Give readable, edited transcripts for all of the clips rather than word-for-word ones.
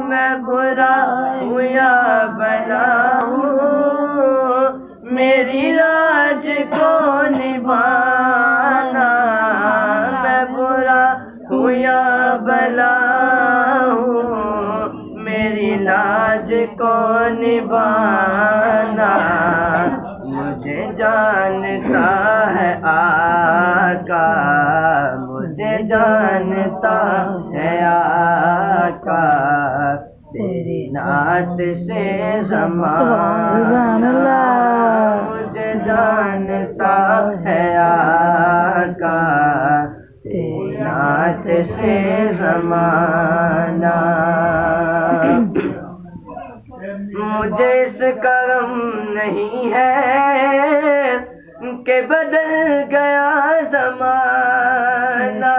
میں برا ہوں یا بلا ہوں، میری لاج کو نبھانا۔ میں برا ہوں یا بلا ہوں، میری لاج کو نبھانا۔ مجھے جانتا ہے آقا، مجھے جانتا ہے آقا، تیری نعت سے زمانہ۔ مجھے جانتا ہے آقا، تیری نعت سے زمانہ۔ مجھے اس کا غم نہیں ہے کہ بدل گیا زمانہ،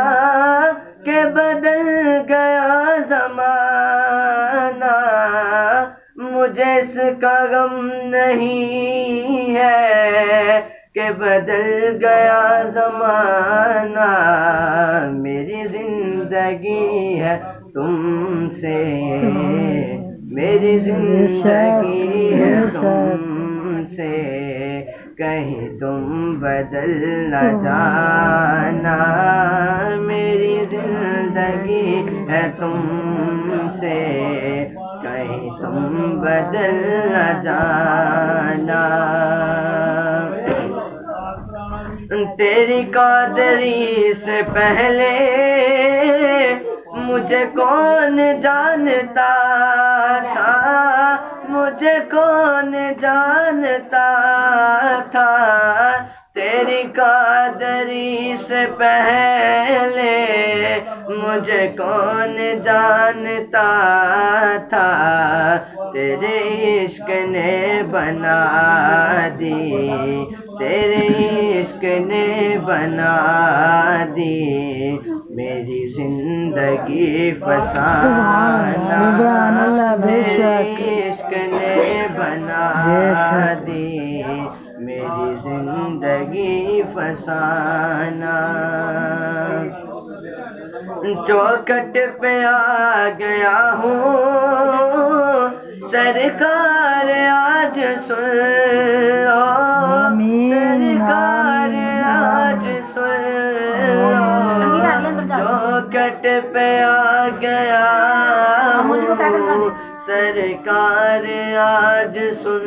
کہ بدل گیا زمانہ۔ مجھے اس کا غم نہیں ہے کہ بدل گیا زمانہ۔ میری زندگی ہے تم سے، میری زندگی ہے تم سے، کہیں تم بدل نہ جانا۔ میری زندگی ہے تم سے، کہیں تم بدل نہ جانا۔ تیری قادری سے پہلے مجھے کون جانتا تھا، مجھے کون جانتا تھا۔ تیری قادری سے پہلے مجھے کون جانتا تھا۔ تیرے عشق نے بنا دی، تیرے عشق نے بنا دی میری زندگی فسانہ۔ تیرے عشق نے بنا دی میری زندگی فسانہ۔ چوکھٹ پہ آ گیا ہوں سرکار آج سن لو، سرکار آج سن لو۔ چوکھٹ پہ آ گیا ہوں سرکار آج سن